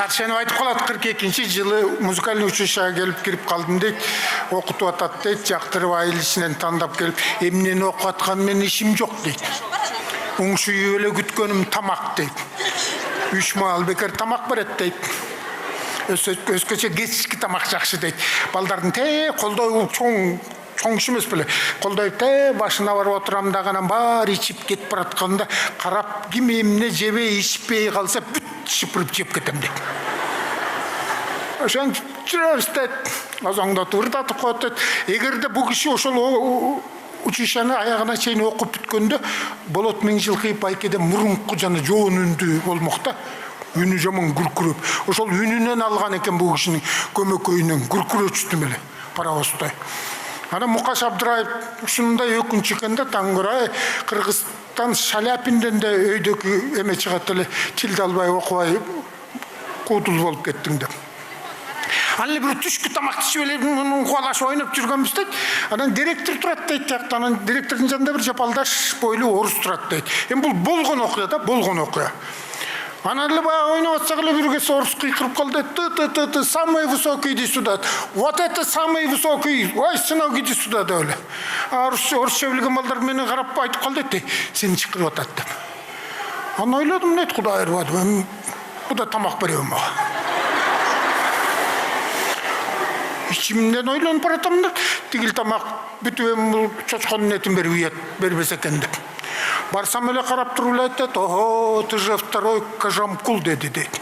Сен айтып қалады 42-жылы музыкальный училищеге келіп кирип калдым дейт. Окутуп атат дейт, жактырып айыл ичинен тандап келип, эмнени окуп аткан менин ишим жок дейт. Уңшуй эле күткөнүм тамак дейт. 3 маал бекер тамак берет дейт. Өзгөчө кечки тамак жакшы дейт. Балдардын колдоо чоң иш эмес беле. Колдоюп башына барып отурам дагы баары ичип кетип баратканда карап, ким эмне жебей ичпей калса бүт шыпырып жеп кетем дейт. Ошон жүрөбүз дейт. Азаңдатып ырдатып коет дейт. Эгерде бул киши ошол училищени аягына чейин окуп бүткөндө болот 1000 жылкы байкеде мурунку жана жоон үндүү болмок да. Үнү жаман гүркүрөп. Ошол үнүнөн алган экен бул кишинин көмөкөйүнөн гүркүрөчтү эле паровозтой. Ана Мукаш Абдыраев ушундай өкүнч экен да, таңгырай Кыргызстан Шаляпинден да өйдөгү эме чыгат эле, тилди албай окубай куудул болуп кеттиң деп. Аны бир түшкү тамак ичип эле кубалашып ойноп жүргөнбүз дейт. Анан директор турат дейт, жактан. Анан директордун жанында бир жапалдаш бойлуу орус турат дейт. Эми бул болгон окуя да, болгон окуя. Анан эле баягы ойноп атсак эле биргеси орус кыйкырып калды. Ты самый высокий иди сюда. Вот это самый высокий. Ой, сынок иди сюда деп эле. Орусча билген балдар мени карап айтып калды дейт. Сени чакырып атат деп. Анан ойлодум дейт, Кудай ырбады. Кудай тамак беребин мага. İçimden ойлонуп баратам да, тигил тамак бүтүп эми бул чочконун этин бербесе экен деп. Барсам эле карап туруп эле айтат, ого, ты же второй Кожамкул деди дейт.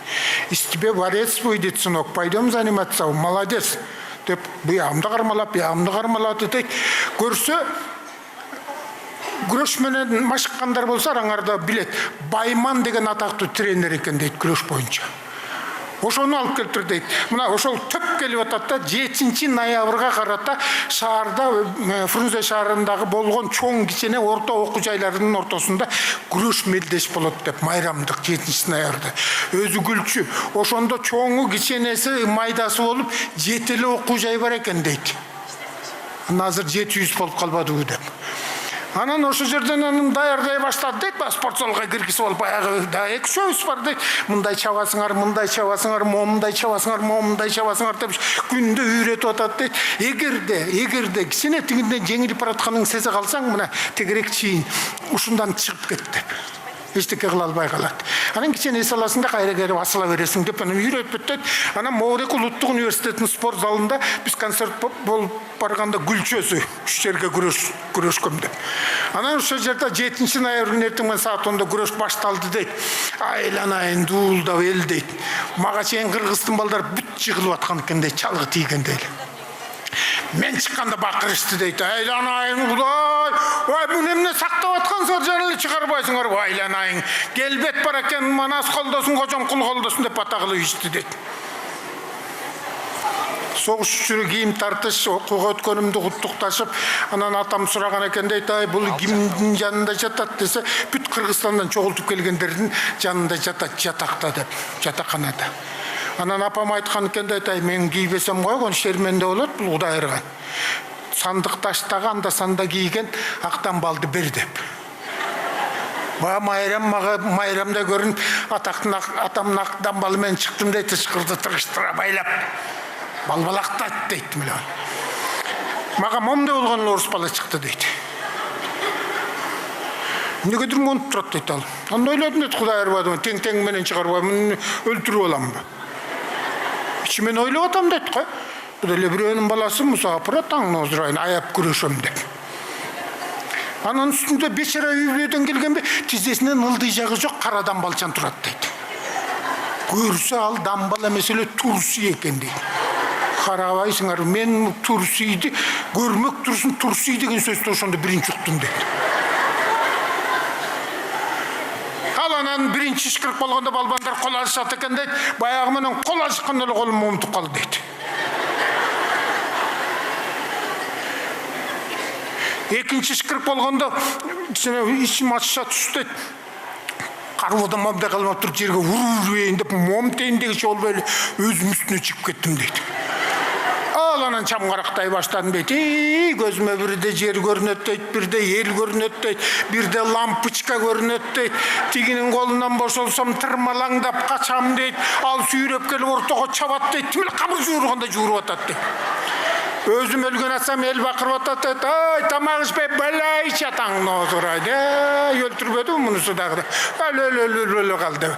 Из тебя борец выйдет, сынок, пойдем заниматься, молодец. Деп, буягымды кармалап дейт. Көрсө, күрөш менен машыккандар болсо араңарда билет. Байман деген атактуу тренер экен дейт күрөш боюнча. Ошону алып келтир дейт. Мына ошол төп келип атат да, 7 ноябрга карата шаарда, Фрунзе шаарындагы болгон чоң кичене орто окуу жайларынын ортосунда күрөш мелдеш болот деп, майрамдык 7 ноябрда. Өзү күлчү. Ошондо чоңу киченеси майдасы болуп, 7 эле окуу жай бар экен дейт. Азыр 700 болуп калбадыбы деп. Анан ошо жерден анын даярдай баштады дейт, спортзалга киргизип алып баягы да экшөөбүз бар дейт. Мындай чабасыңар, мындай чабасыңар, момундай чабасыңар, момундай чабасыңар деп күндө үйрөтүп атат дейт. Эгерде кичине тигинден жеңилип баратканын сезе калсаң, мына тегерек чийин ушундан чыгып кет деп. Эчтеке кыла албай калат. Анан кичине эс аласың кайра келип асыла бересиң деп аны үйрөтүп дейт. Анан Моорек улуттук университетинин спорт залында биз концерт болуп барганда Гүлчөсү үч жерге күрөшкөм деп. Анан ошол жерде 7 ноябрь эртең менен саат 10-да күрөш башталды дейт. Айланайын дуулдап эл дейт. Мага чейин Кыргыздын балдары бүт жыгылып аткан экен дейт, чалгы тийген дейт. Мен чыкканда бакырышты дейт. Айланайын Кудай, ой муну эмне сактап аткансыңар, жана эле чыгарбайсыңар. Айланайын, келбет бар экен, Манас колдосун, Кожомкул колдосун деп ата кылып ичти дейт. Согуш үчүрү кийим тартыш, окууга өткөнүмдү куттукташып, анан атам сураган экен дейт, ай бул кимдин жанында жатат десе, бүт Кыргызстандан чогултуп келгендердин жанында жатат, жатакта деп, жатаканада. Анан апам айткан экен дейт, ай мен кийбесем койгон ишер менде болот, бул Кудай ырган. Сандык таштагы анда санда кийген актан балды бер деп. Ба майрамда көрүнүп, атамдын актан балы менен чыктым дейт, ышкырды тырыштыра байлап. Балбалактат дейт мына. Мага момда болгон орус бала чыкты дейт. Эмнегедир монуп турат дейт ал. Анда ойлодум дейт, Кудай ырбады, тең менен чыгарбайм, өлтүрүп аламбы. Ичимен ойлоп атам дейт го. Бул эле бирөөнүн баласы Муса Пыра таңын оздурайын, аяп күрөшөм деп. Анын үстүндө бечара үйдөн келгенби, тизесинен ылдый жагы жок карадан балчан турат дейт. Көрсө ал дамбал эмес эле турсий экен дейт. Карабайсыңар, мен турсийди көрмөк турсун, турсий деген сөздү ошондо биринчи уктум дейт. Ал анан биринчи ишкирип болгондо балбандар кол алышат экен дейт. Баягы менен кол алышканда эле колум момутуп калды дейт. Экинчи ишкирип болгондо ичим ачыша түштү дейт. Карбодан момда калмап туруп жерге урейин деп момтейин дегиче болбой эле өзүмүн үстүнө чыгып кеттим дейт. анан чамгарактай баштадым дейт. Көзүмө бирде жер көрүнөт дейт, бирде эл көрүнөт дейт, бирде лампочка көрүнөт дейт. Тигинин колунан бошолсом тырмалаңдап качам дейт. Ал сүйрөп келип ортого чабат дейт. Тим эле камыр жуурганда жууруп атат дейт. Өзüm өлгөн атсам эл бакырып атат. Ай, тамак ичпей балай чатаңны отурайт. Өлтүрбөдү мунусу дагы. Өлө калды.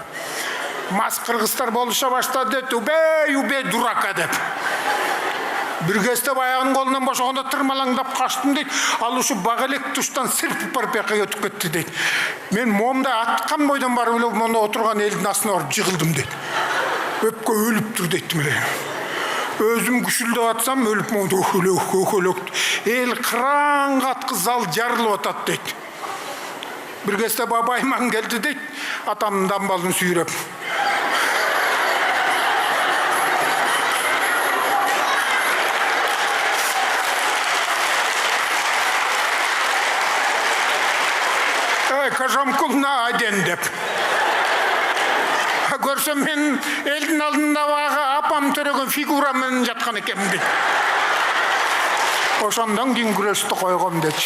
Мас кыргыздар болуша баштады дейт. Убей дурака деп. Бир кезде аягынын колунан бошогондо тырмалаңдап качтым дейт. Ал ушу бак элек туштан сырпып барып бияка өтүп кетти дейт. Мен момда аткан бойдон барып эле монда отурган элдин астына барып жыгылдым дейт. Өпкө өлүптүр дейт эле. Өзüm күшүлдөп атсам өлүп монда өкөлөк. Эл кыран каткы зал жарылып атат дейт. Бир кезде бабайман келди дейт. Атамдын дамбалын сүйрөп. Кажамкулна аден деп. Көрсөм мен элдин алдында бага апам төрөгөн фигура менен жаткан экенмин дейт. Ошондон кийин күрөштү койгом дейт.